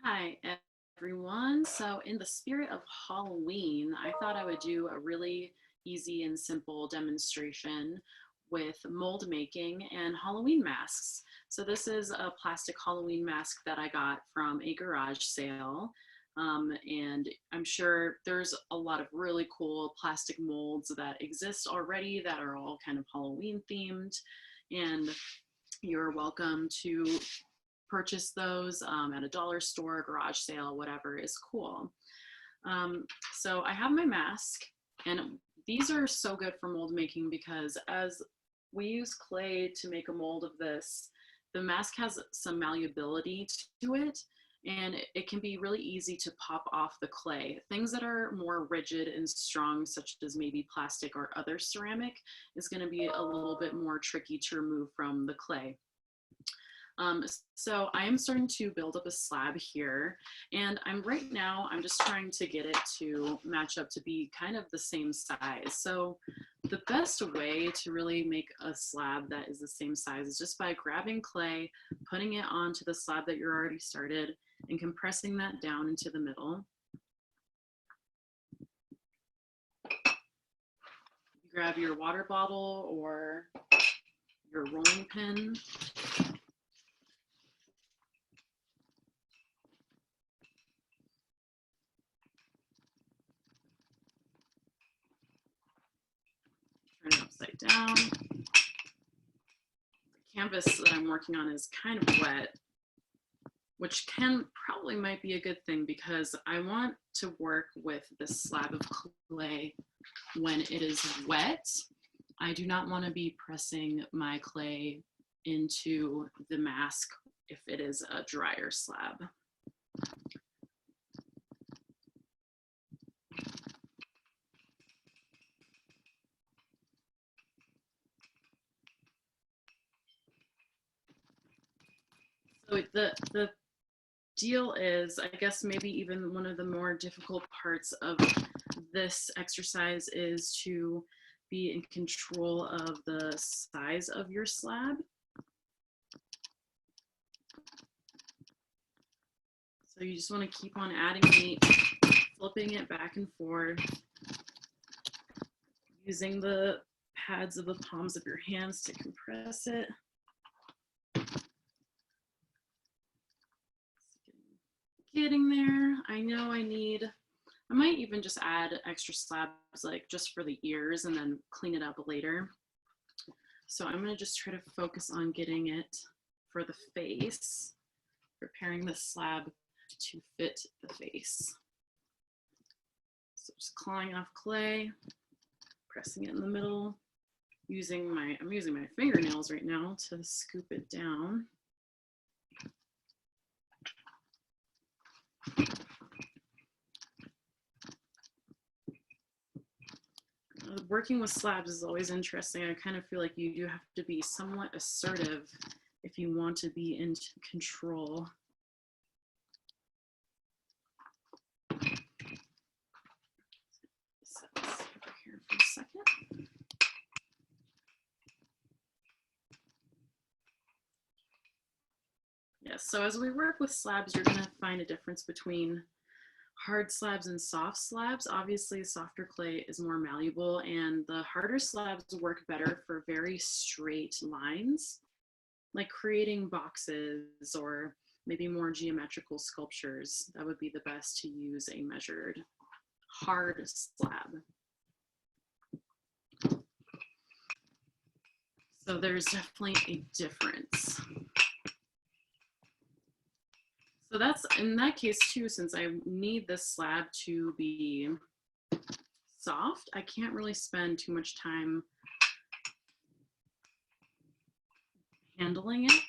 Hi, everyone. So, in the spirit of Halloween, I thought I would do a really easy and simple demonstration with mold making and Halloween masks. So, this is a plastic Halloween mask that I got from a garage sale. And I'm sure there's a lot of really cool plastic molds that exist already that are all kind of Halloween themed. And you're welcome to purchase those at a dollar store, garage sale, whatever is cool. So I have my mask, and these are so good for mold making because as we use clay to make a mold of this, the mask has some malleability to it, and it can be really easy to pop off the clay. Things that are more rigid and strong, such as maybe plastic or other ceramic, is going to be a little bit more tricky to remove from the clay. So I am starting to build up a slab here, and right now I'm just trying to get it to match up to be kind of the same size. So the best way to really make a slab that is the same size is just by grabbing clay, putting it onto the slab that you're already started, and compressing that down into the middle. You grab your water bottle or your rolling pin. Turn it upside down. The canvas that I'm working on is kind of wet, which probably might be a good thing because I want to work with this slab of clay when it is wet. I do not want to be pressing my clay into the mask if it is a drier slab. So the deal is, I guess maybe even one of the more difficult parts of this exercise is to be in control of the size of your slab. So you just want to keep on adding meat, flipping it back and forth, using the pads of the palms of your hands to compress it. Getting there. I know I might even just add extra slabs like just for the ears and then clean it up later. So I'm gonna just try to focus on getting it for the face, preparing the slab to fit the face. So just clawing off clay, pressing it in the middle, I'm using my fingernails right now to scoop it down. Working with slabs is always interesting. I kind of feel like you do have to be somewhat assertive if you want to be in control. Set this over here for a second. Yes, so as we work with slabs, you're gonna find a difference between hard slabs and soft slabs. Obviously, softer clay is more malleable, and the harder slabs work better for very straight lines, like creating boxes or maybe more geometrical sculptures. That would be the best to use a measured hard slab. So there's definitely a difference. So that's in that case too, since I need this slab to be soft, I can't really spend too much time handling it.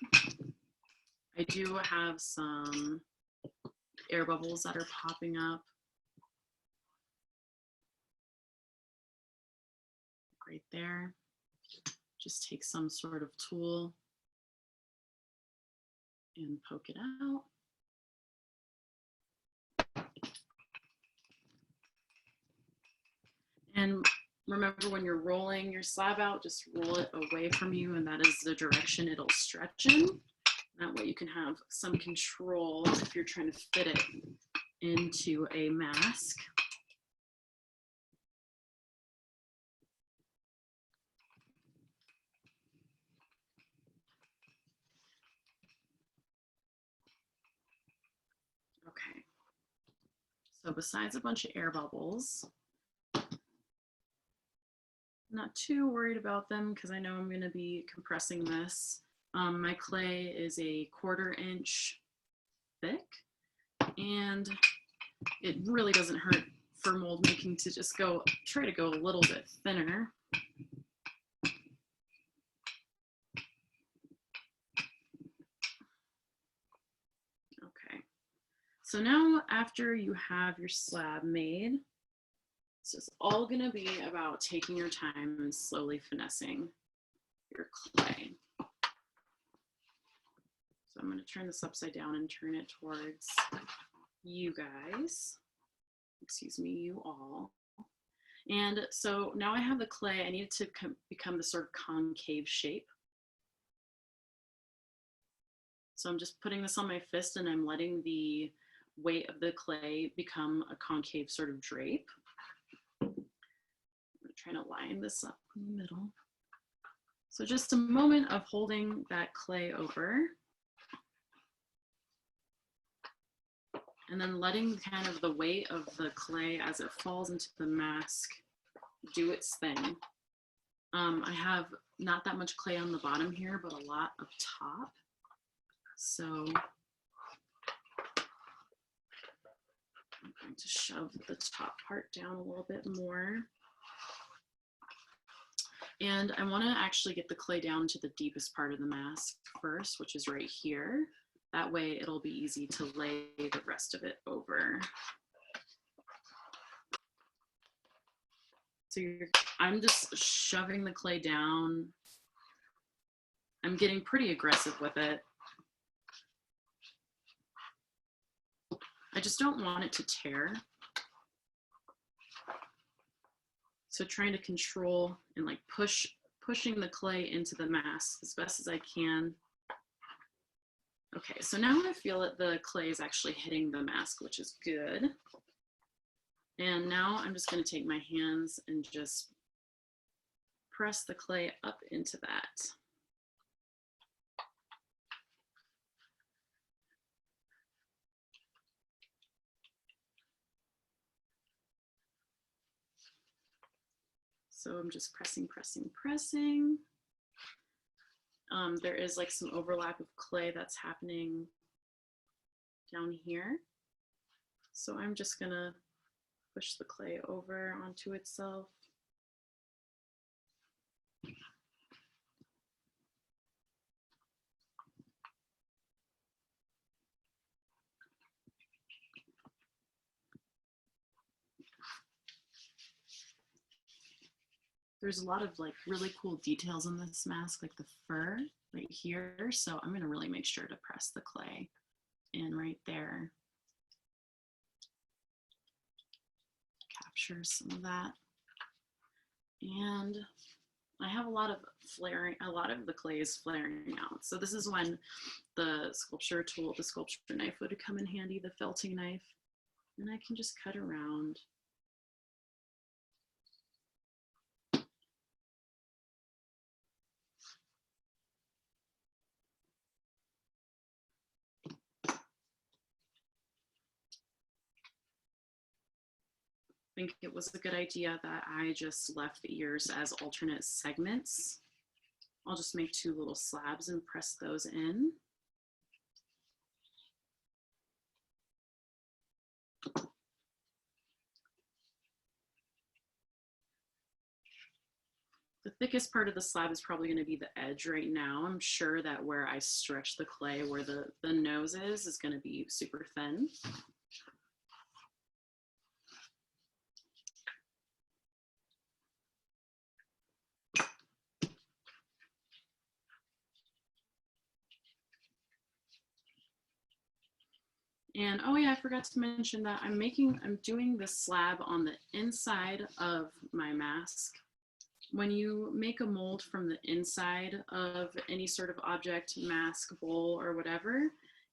I do have some air bubbles that are popping up right there. Just take some sort of tool and poke it out. And remember, when you're rolling your slab out, just roll it away from you, and that is the direction it'll stretch in. That way you can have some control if you're trying to fit it into a mask. Okay, so besides a bunch of air bubbles, not too worried about them because I know I'm going to be compressing this. My clay is a 1/4 inch thick, and it really doesn't hurt for mold making to just try to go a little bit thinner. Okay, so now after you have your slab made, it's just all gonna be about taking your time and slowly finessing your clay. So I'm gonna turn this upside down and turn it towards you guys. Excuse me, you all. And so now I have the clay. I need it to become the sort of concave shape. So I'm just putting this on my fist and I'm letting the weight of the clay become a concave sort of drape. I'm trying to line this up in the middle. So just a moment of holding that clay over and then letting kind of the weight of the clay as it falls into the mask do its thing. I have not that much clay on the bottom here, but a lot up top. So I'm going to shove the top part down a little bit more. And I want to actually get the clay down to the deepest part of the mask first, which is right here. That way it'll be easy to lay the rest of it over. So I'm just shoving the clay down. I'm getting pretty aggressive with it. I just don't want it to tear. So trying to control and like pushing the clay into the mask as best as I can. Okay, so now I feel that the clay is actually hitting the mask, which is good. And now I'm just going to take my hands and just press the clay up into that. So I'm just pressing, pressing, pressing. There is like some overlap of clay that's happening down here. So I'm just gonna push the clay over onto itself. There's a lot of like really cool details in this mask, like the fur right here. So I'm gonna really make sure to press the clay in right there. Capture some of that. And I have a lot of the clay is flaring out. So this is when the sculpture tool, the sculpture knife would come in handy, the felting knife. And I can just cut around. I think it was a good idea that I just left the ears as alternate segments. I'll just make 2 little slabs and press those in. The thickest part of the slab is probably going to be the edge right now. I'm sure that where I stretch the clay, where the nose is going to be super thin. And oh yeah, I forgot to mention that I'm doing the slab on the inside of my mask when you make a mold from the inside of any sort of object, mask, bowl, or whatever,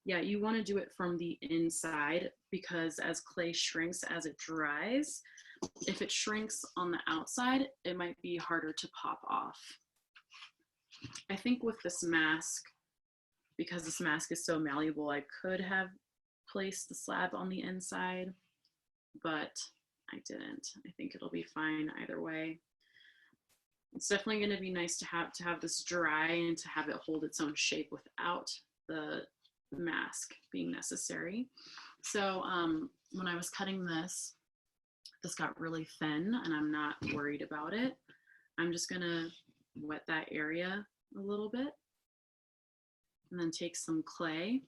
yeah, you want to do it from the inside because as clay shrinks as it dries, if it shrinks on the outside, it might be harder to pop off. I think with this mask, because this mask is so malleable, I could have placed the slab on the inside, but I didn't. I think it'll be fine either way. It's definitely going to be nice to have this dry and to have it hold its own shape without the mask being necessary. So when I was cutting this got really thin and I'm not worried about it. I'm just going to wet that area a little bit and then take some clay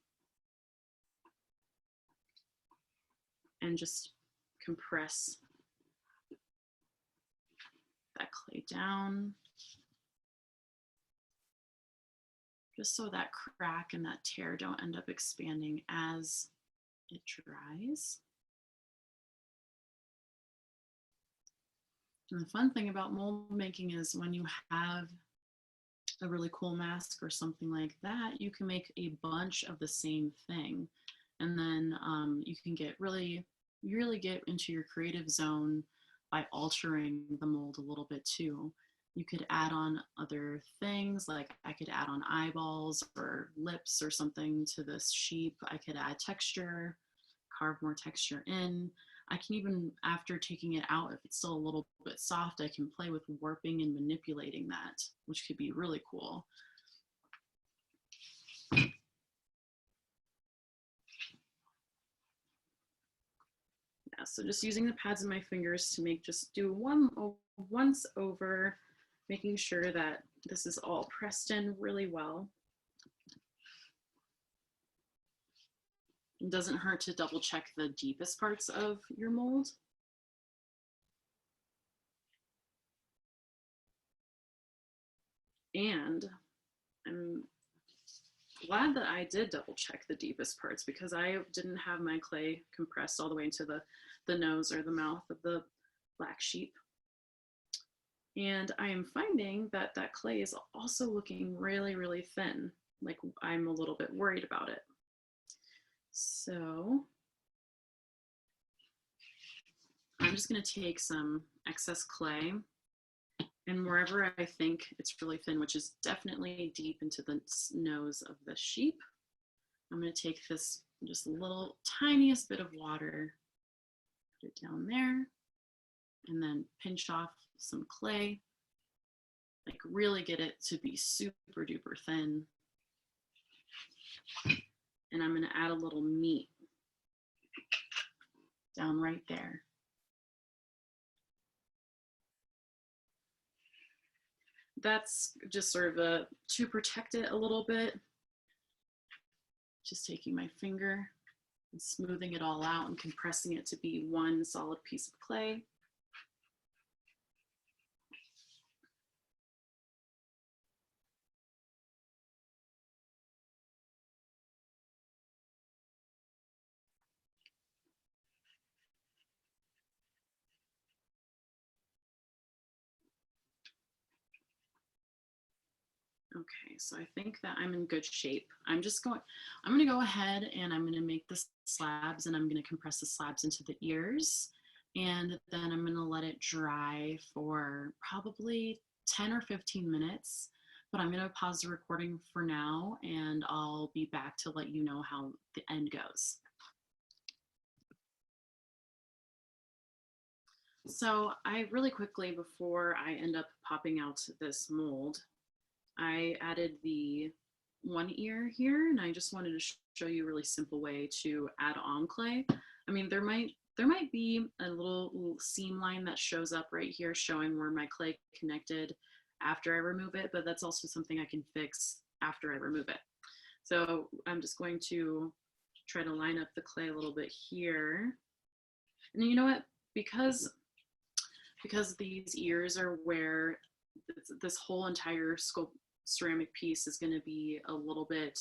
and just compress that clay down, just so that crack and that tear don't end up expanding as it dries. And the fun thing about mold making is when you have a really cool mask or something like that, you can make a bunch of the same thing. And then you can really get into your creative zone by altering the mold a little bit too. You could add on other things, like I could add on eyeballs or lips or something to this sheep. I could add texture, carve more texture in. I can even, after taking it out, if it's still a little bit soft, I can play with warping and manipulating that, which could be really cool. Yeah, so just using the pads of my fingers to do once over, making sure that this is all pressed in really well. It doesn't hurt to double check the deepest parts of your mold. And I'm glad that I did double check the deepest parts because I didn't have my clay compressed all the way into the nose or the mouth of the black sheep. And I am finding that that clay is also looking really, really thin. Like I'm a little bit worried about it. So I'm just going to take some excess clay, and wherever I think it's really thin, which is definitely deep into the nose of the sheep, I'm going to take this just little tiniest bit of water, put it down there, and then pinch off some clay, like really get it to be super duper thin. And I'm going to add a little meat down right there. That's just sort of to protect it a little bit. Just taking my finger and smoothing it all out and compressing it to be one solid piece of clay. Okay, so I think that I'm in good shape. I'm gonna go ahead and I'm gonna make the slabs, and I'm gonna compress the slabs into the ears. And then I'm gonna let it dry for probably 10 or 15 minutes. But I'm gonna pause the recording for now, and I'll be back to let you know how the end goes. So I really quickly, before I end up popping out this mold, I added the one ear here, and I just wanted to show you a really simple way to add on clay. I mean, there might be a little seam line that shows up right here showing where my clay connected after I remove it, but that's also something I can fix after I remove it. So I'm just going to try to line up the clay a little bit here. And you know what? Because these ears are where this whole entire ceramic piece is going to be a little bit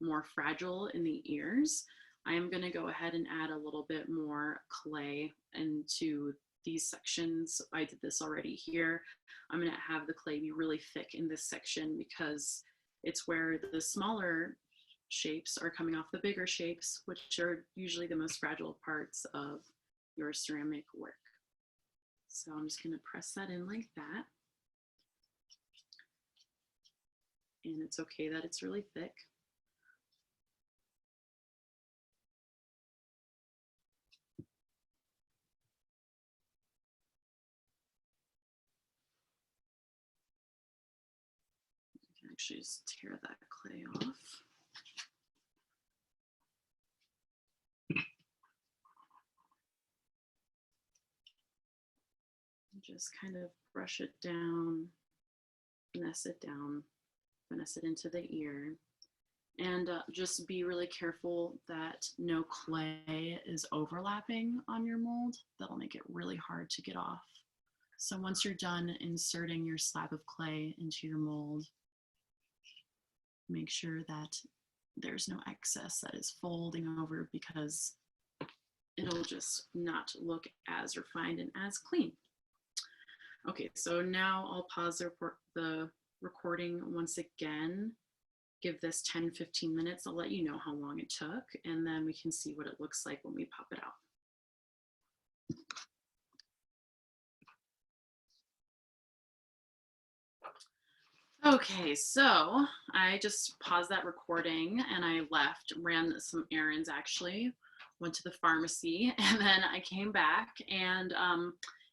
more fragile in the ears, I am going to go ahead and add a little bit more clay into these sections. I did this already here. I'm going to have the clay be really thick in this section because it's where the smaller shapes are coming off the bigger shapes, which are usually the most fragile parts of your ceramic work. So I'm just going to press that in like that. And it's okay that it's really thick. You can actually just tear that clay off. Just kind of brush it down, finesse it down, finesse it into the ear. And just be really careful that no clay is overlapping on your mold. That'll make it really hard to get off. So once you're done inserting your slab of clay into your mold, make sure that there's no excess that is folding over because it'll just not look as refined and as clean. Okay, so now I'll pause the recording once again. Give this 10-15 minutes. I'll let you know how long it took, and then we can see what it looks like when we pop it out. Okay, so I just paused that recording and I left, ran some errands actually, went to the pharmacy, and then I came back and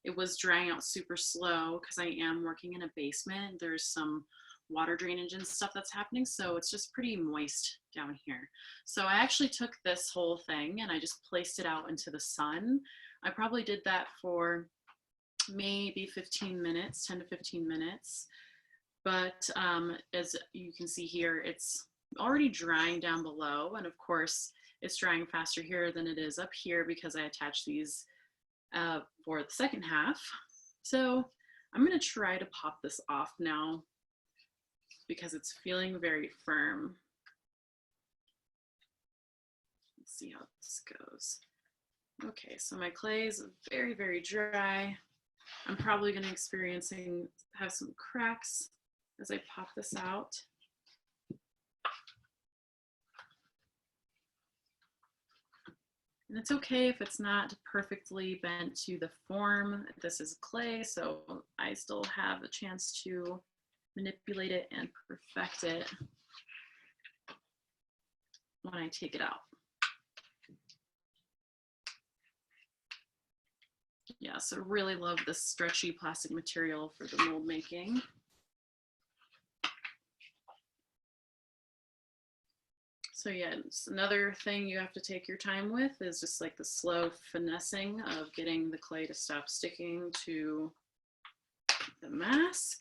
it was drying out super slow because I am working in a basement. There's some water drainage and stuff that's happening, so it's just pretty moist down here. So I actually took this whole thing and I just placed it out into the sun. I probably did that for maybe 15 minutes, 10 to 15 minutes. But as you can see here, it's already drying down below, and of course it's drying faster here than it is up here because I attached these for the second half. So I'm going to try to pop this off now because it's feeling very firm. Let's see how this goes. Okay, so my clay is very, very dry. I'm probably going to have some cracks as I pop this out. And it's okay if it's not perfectly bent to the form. This is clay, so I still have a chance to manipulate it and perfect it when I take it out. Yeah, so really love this stretchy plastic material for the mold making. So yeah, it's another thing you have to take your time with is just like the slow finessing of getting the clay to stop sticking to the mask.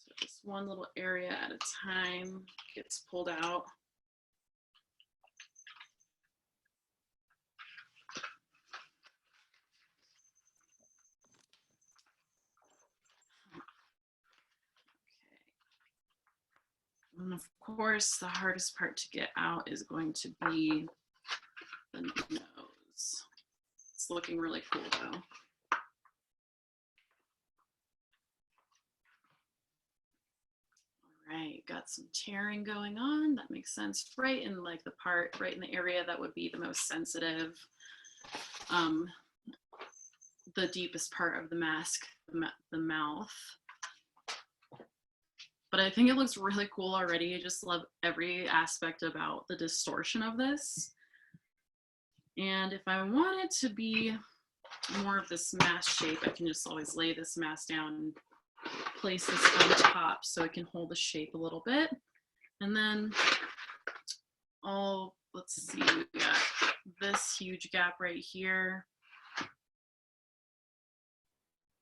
So just one little area at a time gets pulled out. And of course, the hardest part to get out is going to be the nose. It's looking really cool though. All right, got some tearing going on. That makes sense. Right in like the part, right in the area that would be the most sensitive. The deepest part of the mask, the mouth. But I think it looks really cool already. I just love every aspect about the distortion of this. And if I want it to be more of this mask shape, I can just always lay this mask down and place this on top so it can hold the shape a little bit. And then let's see, we got this huge gap right here.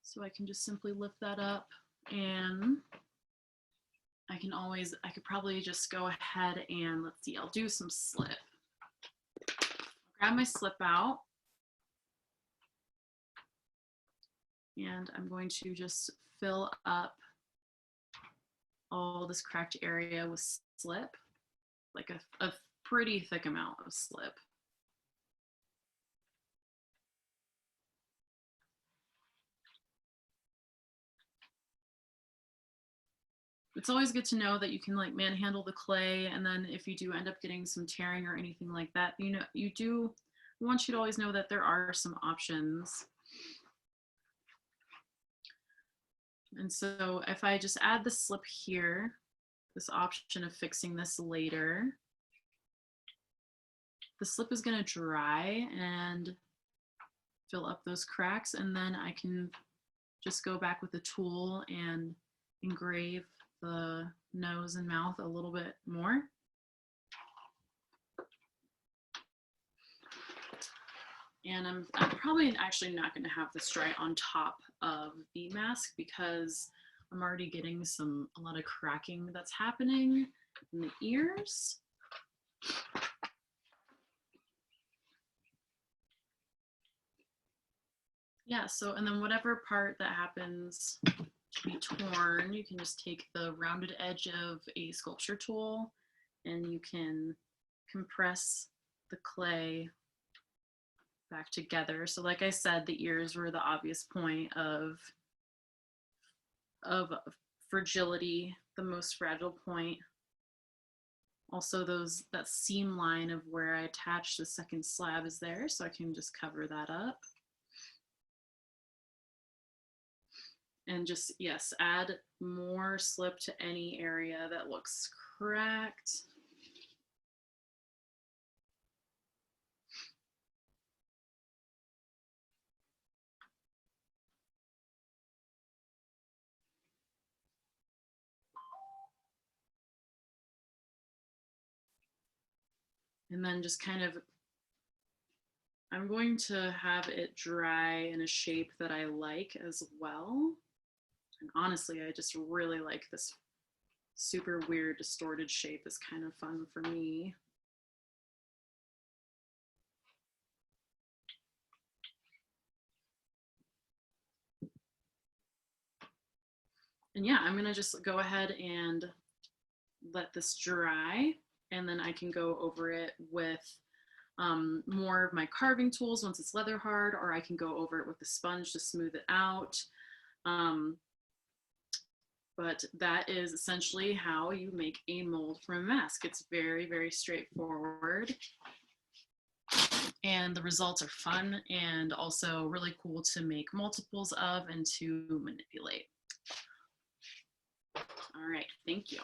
So I can just simply lift that up, and I could probably just go ahead and let's see, I'll do some slip. grab my slip out, and I'm going to just fill up all this cracked area with slip, like a pretty thick amount of slip. It's always good to know that you can like manhandle the clay, and then if you do end up getting some tearing or anything like that, you know, I want you to always know that there are some options. And so if I just add the slip here, this option of fixing this later, the slip is going to dry and fill up those cracks, and then I can just go back with the tool and engrave the nose and mouth a little bit more. And I'm probably actually not going to have this dry on top of the mask because I'm already getting a lot of cracking that's happening in the ears. Yeah, so, and then whatever part that happens to be torn, you can just take the rounded edge of a sculpture tool and you can compress the clay back together. So like I said, the ears were the obvious point of fragility, the most fragile point. Also that seam line of where I attached the second slab is there, so I can just cover that up. And just, yes, add more slip to any area that looks cracked. And then just kind of, I'm going to have it dry in a shape that I like as well. And honestly, I just really like this super weird distorted shape. Is kind of fun for me. And yeah, I'm gonna just go ahead and let this dry, and then I can go over it with more of my carving tools once it's leather hard, or I can go over it with the sponge to smooth it out. But that is essentially how you make a mold from a mask. It's very, very straightforward. And the results are fun and also really cool to make multiples of and to manipulate. All right, thank you.